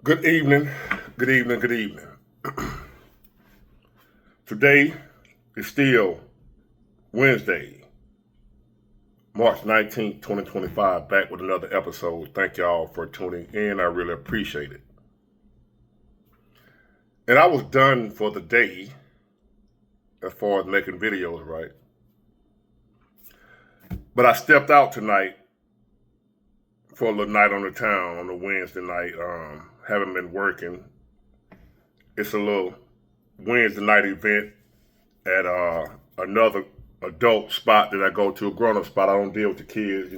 Good evening, good evening, good evening. Today is still Wednesday, March 19th, 2025, back with another episode. Thank y'all for tuning in. I really appreciate it. And I was done for the day as far as making videos, right? But I stepped out tonight for a little night on the town on a Wednesday night. Haven't been working. It's a little Wednesday night event at another adult spot that I go to, a grown-up spot. I don't deal with the kids,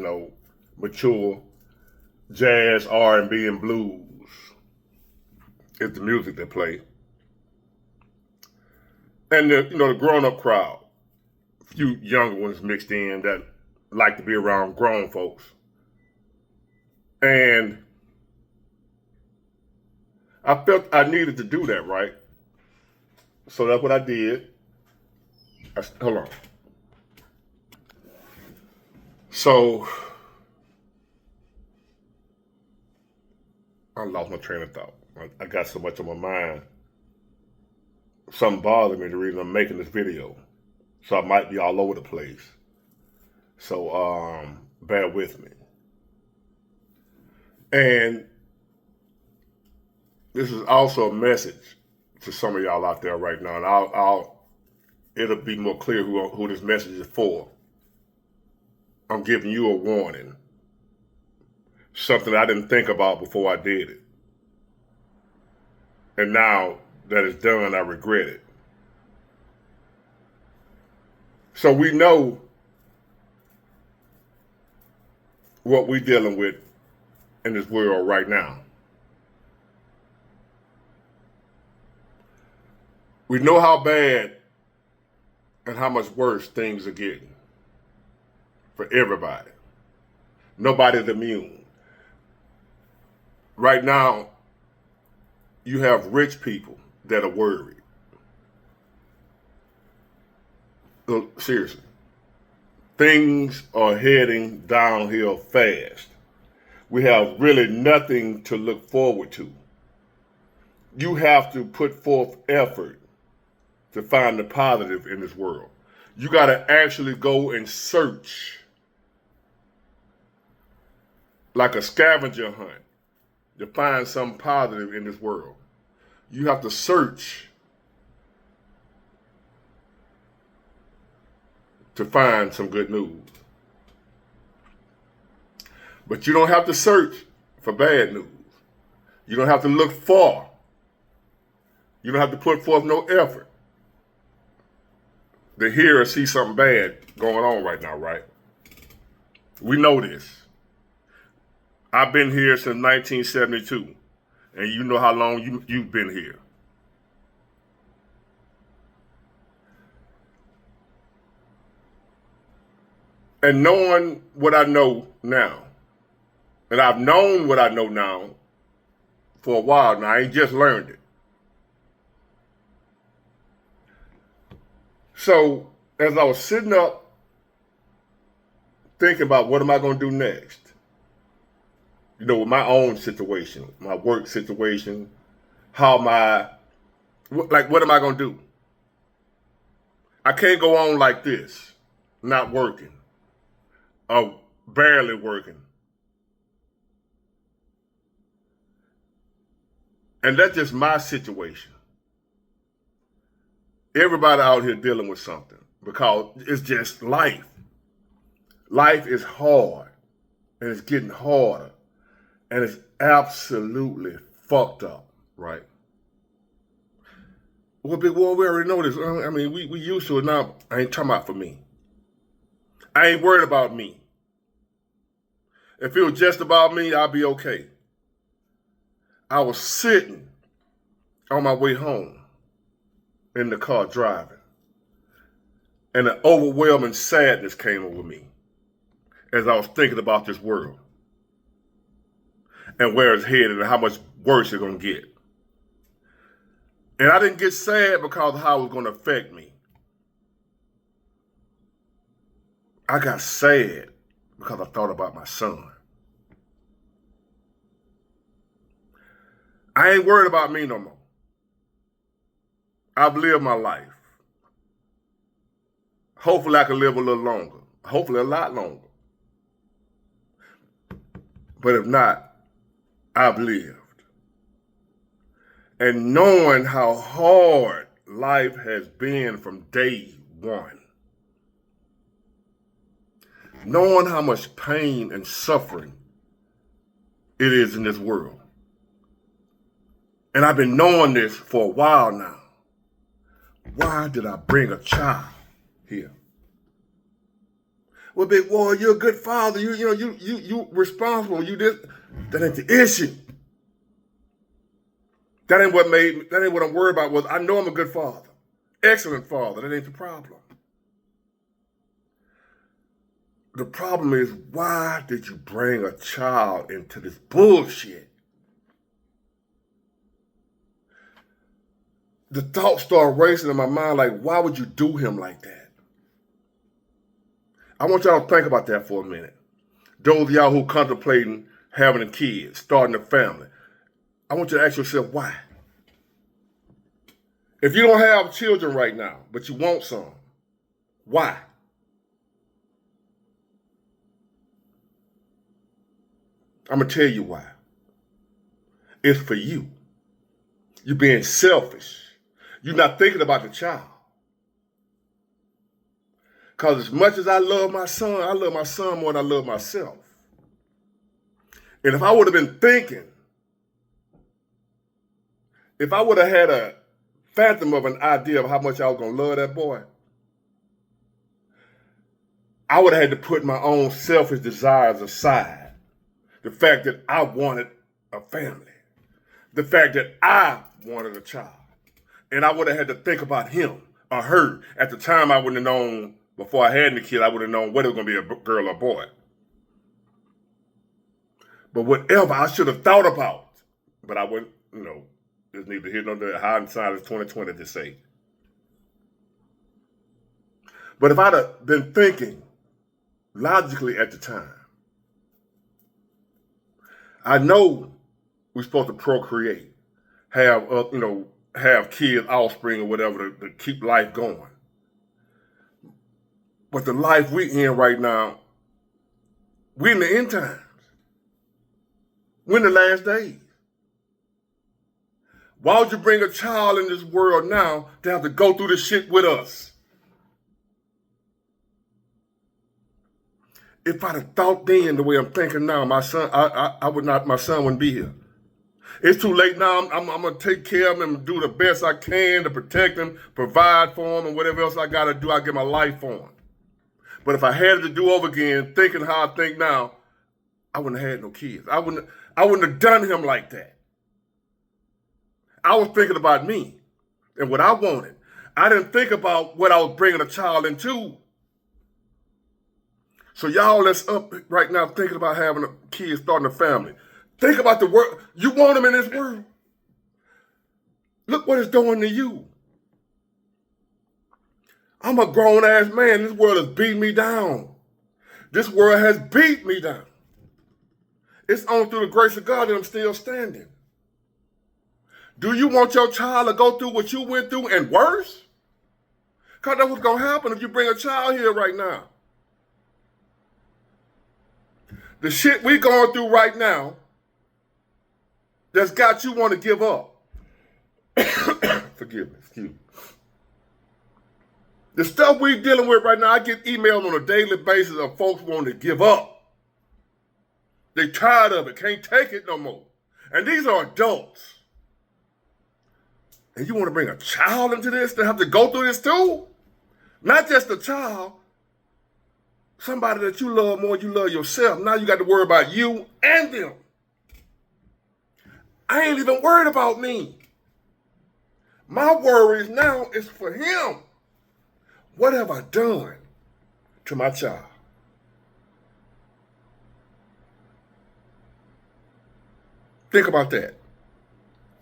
mature jazz, R&B, and blues. It's the music they play. And the grown-up crowd, a few younger ones mixed in that like to be around grown folks. And I felt I needed to do that, right? So that's what I did. Hold on. So I lost my train of thought. I got so much on my mind. Something bothered me the reason I'm making this video. So I might be all over the place. So bear with me. And this is also a message to some of y'all out there right now. And it'll be more clear who this message is for. I'm giving you a warning. Something I didn't think about before I did it. And now that it's done, I regret it. So we know what we're dealing with in this world right now. We know how bad and how much worse things are getting for everybody. Nobody's immune. Right now, you have rich people that are worried. Look, seriously. Things are heading downhill fast. We have really nothing to look forward to. You have to put forth effort to find the positive in this world. You got to actually go and search like a scavenger hunt to find some positive in this world. You have to search to find some good news. But you don't have to search for bad news. You don't have to look far. You don't have to put forth no effort to hear or see something bad going on right now, right? We know this. I've been here since 1972, and you know how long you've been here. And knowing what I know now, and I've known what I know now for a while now, I ain't just learned it. So as I was sitting up thinking about what am I going to do next, with my own situation, my work situation, what am I going to do? I can't go on like this, not working, or barely working. And that's just my situation. Everybody out here dealing with something because it's just life. Life is hard, and it's getting harder, and it's absolutely fucked up, right? Well, big boy, we already know this. I mean, we used to it now. I ain't talking about for me. I ain't worried about me. If it was just about me, I'll be okay. I was sitting on my way home in the car driving, and an overwhelming sadness came over me as I was thinking about this world and where it's headed and how much worse it's going to get. And I didn't get sad because of how it was going to affect me. I got sad because I thought about my son. I ain't worried about me no more. I've lived my life. Hopefully I can live a little longer. Hopefully a lot longer. But if not, I've lived. And knowing how hard life has been from day one, knowing how much pain and suffering it is in this world. And I've been knowing this for a while now. Why did I bring a child here? Well, big boy, you're a good father. You responsible. That ain't the issue. That ain't what I'm worried about. Was I know I'm a good father. Excellent father. That ain't the problem. The problem is, why did you bring a child into this bullshit? The thoughts start racing in my mind like, why would you do him like that? I want y'all to think about that for a minute. Those of y'all who contemplating having a kid, starting a family, I want you to ask yourself why. If you don't have children right now, but you want some, why? I'm going to tell you why. It's for you. You're being selfish. You're not thinking about the child. Because as much as I love my son more than I love myself. And if I would have been thinking, if I would have had a phantom of an idea of how much I was going to love that boy, I would have had to put my own selfish desires aside. The fact that I wanted a family. The fact that I wanted a child. And I would have had to think about him or her. At the time, I wouldn't have known, before I had the kid, I would have known whether it was going to be a girl or boy. But whatever I should have thought about, but I wouldn't, there's neither here nor there. Hindsight is 2020 to say. But if I'd have been thinking logically at the time, I know we're supposed to procreate, have kids, offspring, or whatever to keep life going. But the life we're in right now, we're in the end times. We're in the last days. Why would you bring a child in this world now to have to go through this shit with us? If I'd have thought then the way I'm thinking now, my son wouldn't be here. It's too late now. I'm going to take care of him and do the best I can to protect him, provide for him, and whatever else I got to do, I give my life for him. But if I had it to do over again, thinking how I think now, I wouldn't have had no kids. I wouldn't have done him like that. I was thinking about me and what I wanted. I didn't think about what I was bringing a child into. So y'all that's up right now thinking about having a kid, starting a family, think about the world. You want them in this world. Look what it's doing to you. I'm a grown-ass man. This world has beat me down. This world has beat me down. It's only through the grace of God that I'm still standing. Do you want your child to go through what you went through and worse? Because that's what's going to happen if you bring a child here right now. The shit we going through right now that's got you want to give up. Forgive me, excuse me. The stuff we dealing with right now, I get emails on a daily basis of folks wanting to give up. They tired of it, can't take it no more. And these are adults. And you want to bring a child into this to have to go through this too? Not just a child. Somebody that you love more than you love yourself. Now you got to worry about you and them. I ain't even worried about me. My worries now is for him. What have I done to my child? Think about that.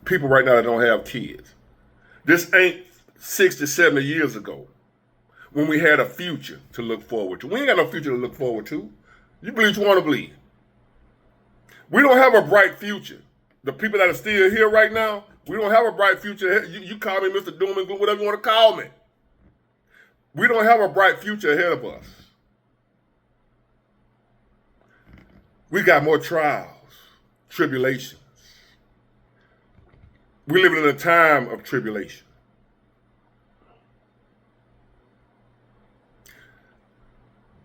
People right now that don't have kids. This ain't 60, 70 years ago when we had a future to look forward to. We ain't got no future to look forward to. You believe what you want to believe. We don't have a bright future The people that are still here right now, we don't have a bright future. You call me Mr. Doom and Gloom, whatever you want to call me. We don't have a bright future ahead of us. We got more trials, tribulations. We live in a time of tribulation.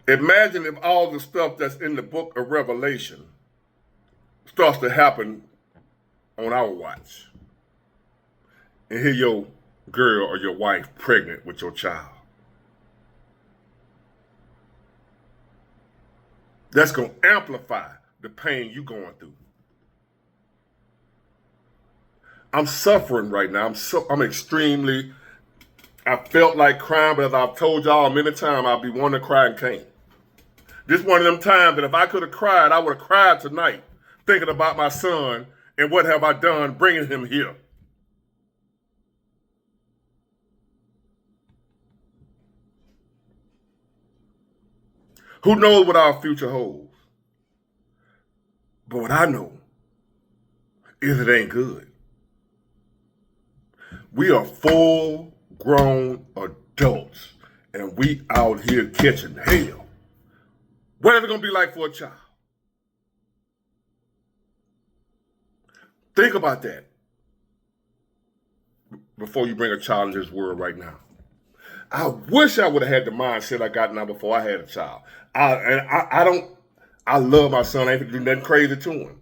Imagine if all the stuff that's in the book of Revelation starts to happen on our watch. And here your girl or your wife pregnant with your child. That's going to amplify the pain you're going through. I'm suffering right now. I felt like crying, but as I've told y'all many times, I'll be wanting to cry and can't. This one of them times that if I could have cried, I would have cried tonight, thinking about my son and what have I done bringing him here. Who knows what our future holds? But what I know is it ain't good. We are full-grown adults, and we out here catching hell. What is it going to be like for a child? Think about that before you bring a child into this world right now. I wish I would have had the mindset I got now before I had a child. I love my son. I ain't gonna do nothing crazy to him.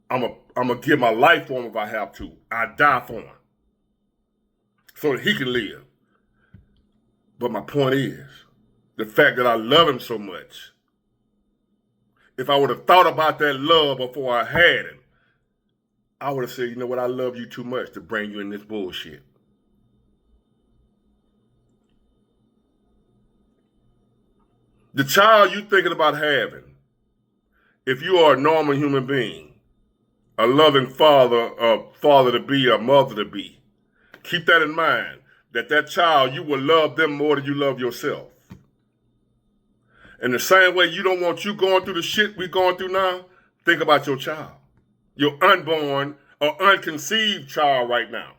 I'm gonna give my life for him if I have to. I die for him so that he can live. But my point is, the fact that I love him so much, if I would have thought about that love before I had him, I would have said, you know what, I love you too much to bring you in this bullshit. The child you're thinking about having, if you are a normal human being, a loving father, a father-to-be, a mother-to-be, keep that in mind, that child, you will love them more than you love yourself. In the same way you don't want you going through the shit we're going through now, think about your child, your unborn or unconceived child right now.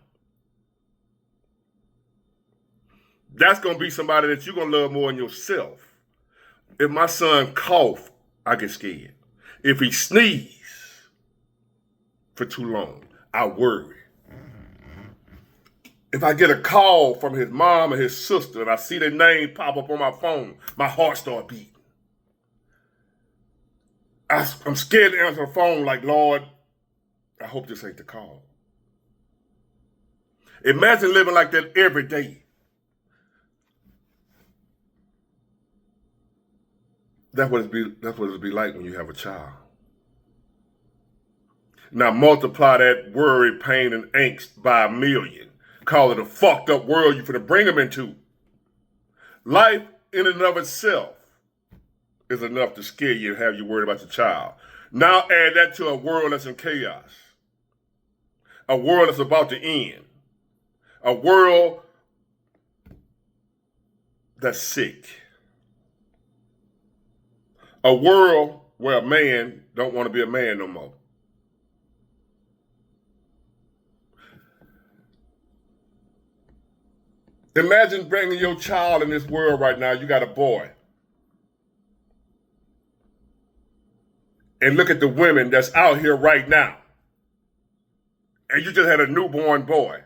That's going to be somebody that you're going to love more than yourself. If my son cough, I get scared. If he sneeze for too long, I worry. If I get a call from his mom or his sister and I see their name pop up on my phone, my heart start beating. I'm scared to answer the phone like, Lord, I hope this ain't the call. Imagine living like that every day. That's what it'll be like when you have a child. Now multiply that worry, pain, and angst by 1,000,000. Call it a fucked up world you're finna bring them into. Life in and of itself is enough to scare you and have you worried about your child. Now add that to a world that's in chaos. A world that's about to end. A world that's sick. A world where a man don't want to be a man no more. Imagine bringing your child in this world right now. You got a boy. And look at the women that's out here right now. And you just had a newborn boy.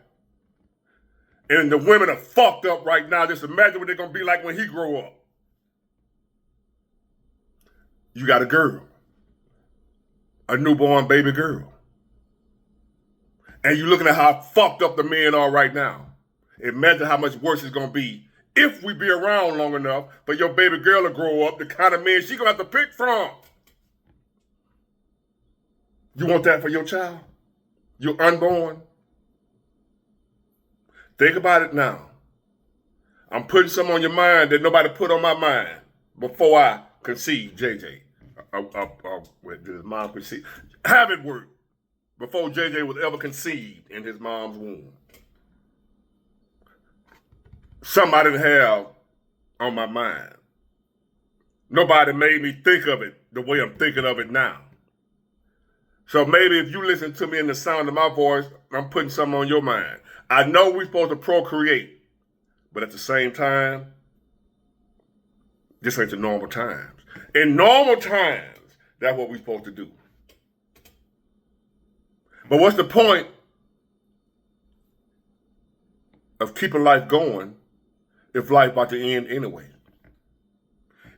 And the women are fucked up right now. Just imagine what they're going to be like when he grow up. You got a girl. A newborn baby girl. And you're looking at how fucked up the men are right now. Imagine how much worse it's going to be if we be around long enough for your baby girl to grow up the kind of man she going to have to pick from. You want that for your child? Your unborn? Think about it now. I'm putting something on your mind that nobody put on my mind before I conceived JJ. Did his mom conceive? Have it work before JJ was ever conceived in his mom's womb. Something I didn't have on my mind. Nobody made me think of it the way I'm thinking of it now. So maybe if you listen to me in the sound of my voice, I'm putting something on your mind. I know we're supposed to procreate, but at the same time, this ain't the normal times. In normal times, that's what we're supposed to do. But what's the point of keeping life going if life about to end anyway?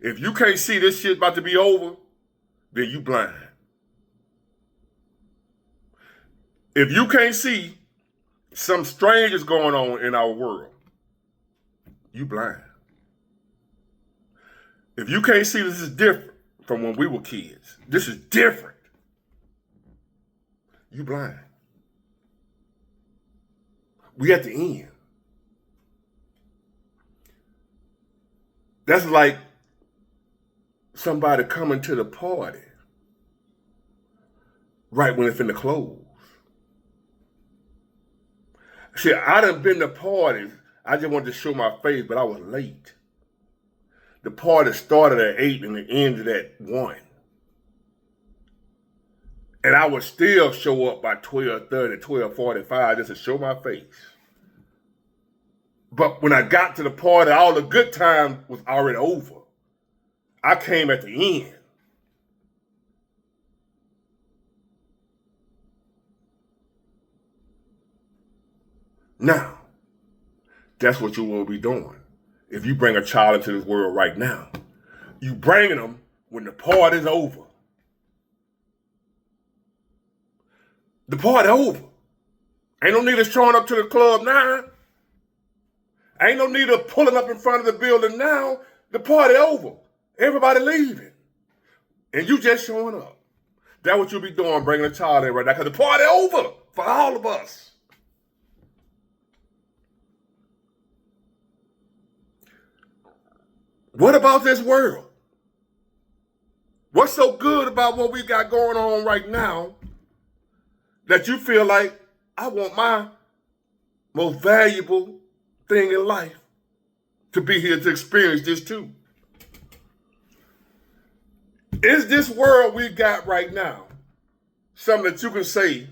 If you can't see this shit about to be over, then you blind. If you can't see some strange is going on in our world, you blind. If you can't see this is different from when we were kids, this is different, you blind. We at the end. That's like somebody coming to the party right when it's finna close. See, I done been to parties. I just wanted to show my face, but I was late. The party started at 8 and it ended at 1. And I would still show up by 12:30, 12:45 just to show my face. But when I got to the party, all the good time was already over. I came at the end. Now, that's what you will be doing. If you bring a child into this world right now, you bringing them when the party's over. The party over. Ain't no need of showing up to the club now. Ain't no need of pulling up in front of the building now. The party over. Everybody leaving. And you just showing up. That's what you'll be doing, bringing a child in right now, because the party over for all of us. What about this world? What's so good about what we got going on right now that you feel like I want my most valuable thing in life to be here to experience this too? Is this world we got right now something that you can say,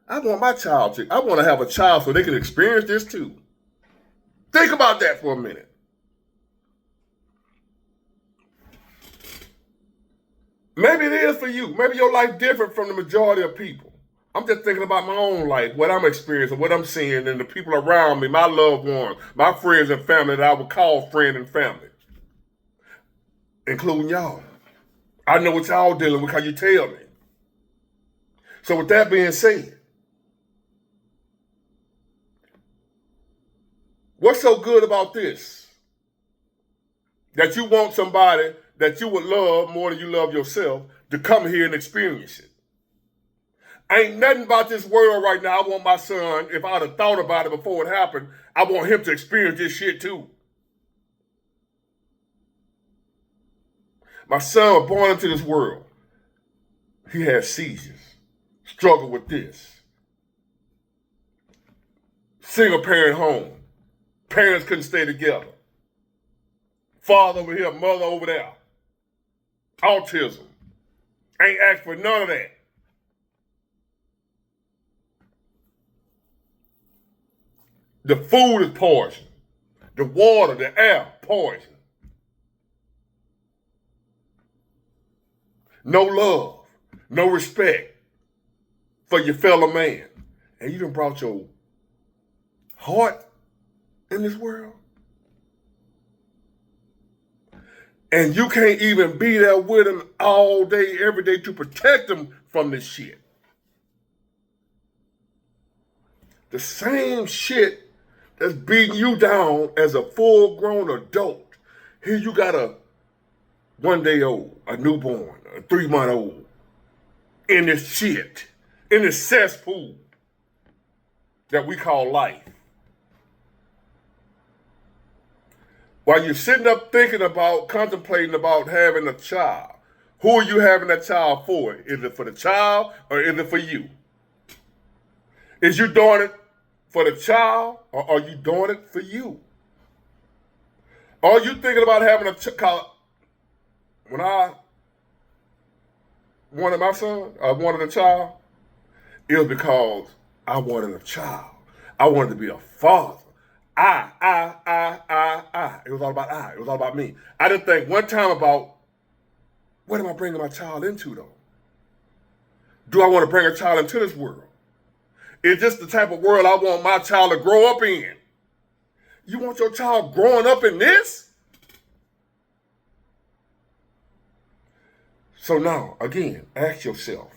I want my child to, I want to have a child so they can experience this too? Think about that for a minute. Maybe it is for you. Maybe your life different from the majority of people. I'm just thinking about my own life, what I'm experiencing, what I'm seeing, and the people around me, my loved ones, my friends and family that I would call friend and family, including y'all. I know what y'all dealing with because you tell me. So with that being said, what's so good about this? That you want somebody that you would love more than you love yourself to come here and experience it. Ain't nothing about this world right now. I want my son, if I'd have thought about it before it happened, I want him to experience this shit too. My son was born into this world. He had seizures, struggled with this. Single parent home. Parents couldn't stay together. Father over here, mother over there. Autism. Ain't asked for none of that. The food is poison. The water, the air, poison. No love, no respect for your fellow man. And you done brought your heart in this world. And you can't even be there with him all day, every day to protect him from this shit. The same shit that's beating you down as a full-grown adult. Here you got a 1-day-old, a newborn, a 3-month-old in this shit, in this cesspool that we call life. While you're sitting up thinking about, contemplating about having a child, who are you having that child for? Is it for the child or is it for you? Is you doing it for the child or are you doing it for you? Are you thinking about having a child? When I wanted my son, I wanted a child, it was because I wanted a child. I wanted to be a father. I. It was all about I. It was all about me. I didn't think one time about what am I bringing my child into, though? Do I want to bring a child into this world? Is this the type of world I want my child to grow up in? You want your child growing up in this? So now, again, ask yourself,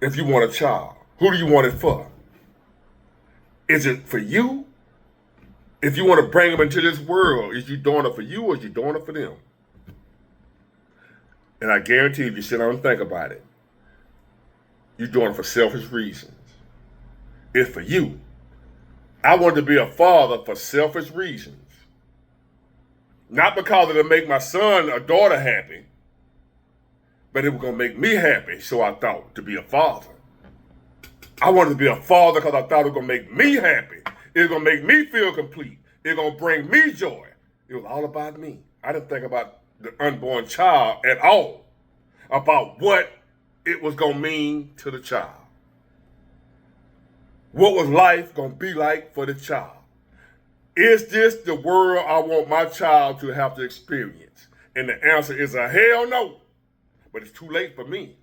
if you want a child, who do you want it for? Is it for you? If you want to bring them into this world, is you doing it for you or is you doing it for them? And I guarantee if you sit down and think about it, you're doing it for selfish reasons. It's for you. I wanted to be a father for selfish reasons. Not because it'll make my son or daughter happy, but it was going to make me happy, so I thought, to be a father. I wanted to be a father because I thought it was going to make me happy. It was going to make me feel complete. It was going to bring me joy. It was all about me. I didn't think about the unborn child at all, about what it was going to mean to the child. What was life going to be like for the child? Is this the world I want my child to have to experience? And the answer is a hell no. But it's too late for me.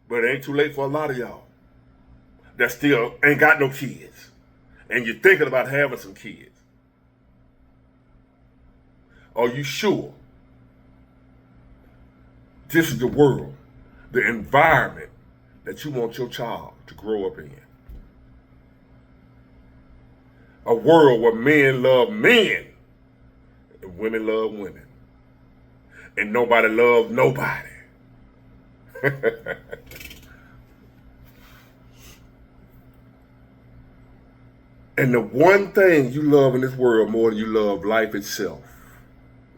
But it ain't too late for a lot of y'all that still ain't got no kids. And you're thinking about having some kids. Are you sure this is the world, the environment that you want your child to grow up in? A world where men love men and women love women. And nobody loves nobody. And the one thing you love in this world more than you love life itself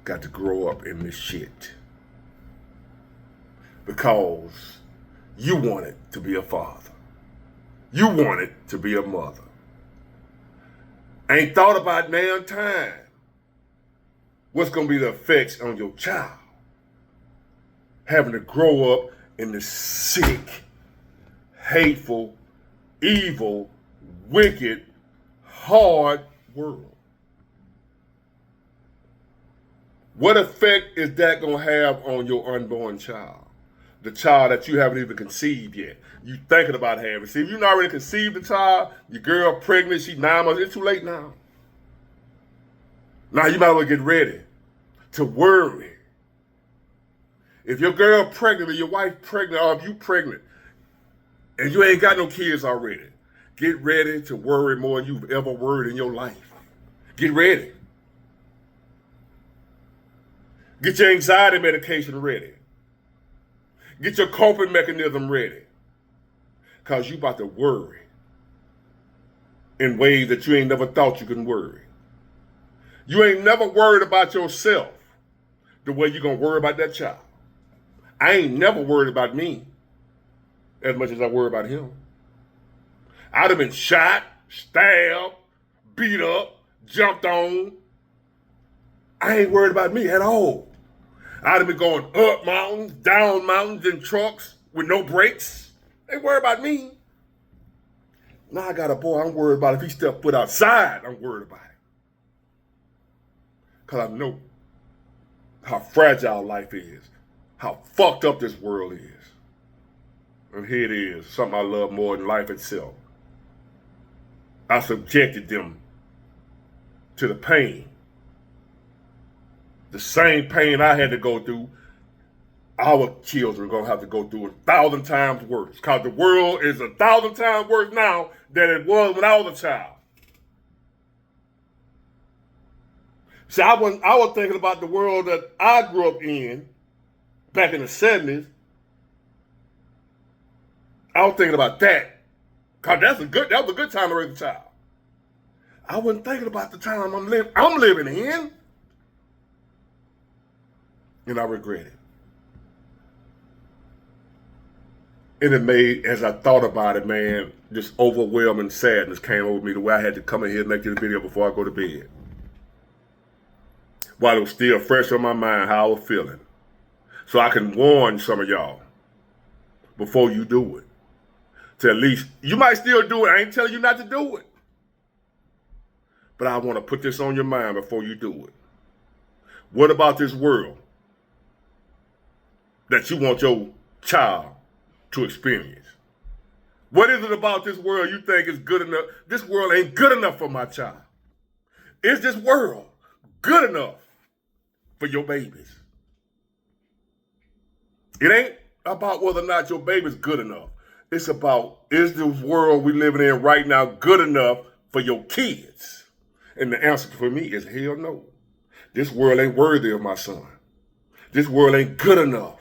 got to grow up in this shit. Because you wanted to be a father. You wanted to be a mother. Ain't thought about now time what's going to be the effects on your child. Having to grow up in this sick, hateful, evil, wicked, hard world. What effect is that going to have on your unborn child? The child that you haven't even conceived yet. You thinking about having. See, if you already conceived the child, your girl pregnant, she 9 months, it's too late now. Now you might as well get ready to worry. If your girl pregnant or your wife pregnant or if you pregnant and you ain't got no kids already, get ready to worry more than you've ever worried in your life. Get ready. Get your anxiety medication ready. Get your coping mechanism ready. Because you about to worry in ways that you ain't never thought you could worry. You ain't never worried about yourself the way you're going to worry about that child. I ain't never worried about me as much as I worry about him. I'd have been shot, stabbed, beat up, jumped on. I ain't worried about me at all. I'd have been going up mountains, down mountains in trucks with no brakes. Ain't worried about me. Now I got a boy, I'm worried about if he step foot outside, I'm worried about it. Because I know how fragile life is, how fucked up this world is. And here it is, something I love more than life itself. I subjected them to the pain. The same pain I had to go through, our children are going to have to go through 1,000 times worse. Because the world is 1,000 times worse now than it was when I was a child. See, I was thinking about the world that I grew up in back in the 70s. I was thinking about that. Because that was a good time to raise a child. I wasn't thinking about the time I'm living in. And I regret it. And it made, as I thought about it, man, this overwhelming sadness came over me the way I had to come in here and make this video before I go to bed. While it was still fresh on my mind how I was feeling. So I can warn some of y'all before you do it. To at least, you might still do it. I ain't telling you not to do it. But I want to put this on your mind before you do it. What about this world that you want your child to experience? What is it about this world you think is good enough? This world ain't good enough for my child. Is this world good enough for your babies? It ain't about whether or not your baby's good enough. It's about, is this world we living in right now good enough for your kids? And the answer for me is hell no. This world ain't worthy of my son. This world ain't good enough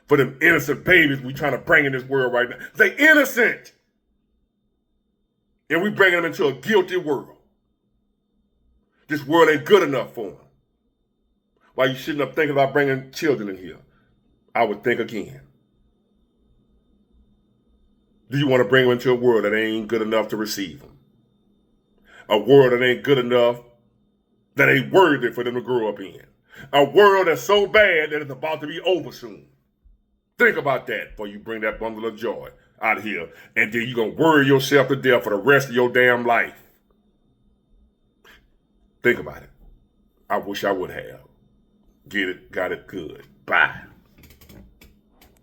for them innocent babies we trying to bring in this world right now. They innocent. And we bringing them into a guilty world. This world ain't good enough for them. Why you shouldn't have thinking about bringing children in here? I would think again. Do you want to bring them into a world that ain't good enough to receive them? A world that ain't good enough, that ain't worthy for them to grow up in. A world that's so bad that it's about to be over soon. Think about that before you bring that bundle of joy out here. And then you're going to worry yourself to death for the rest of your damn life. Think about it. I wish I would have. Get it, got it, good. Bye.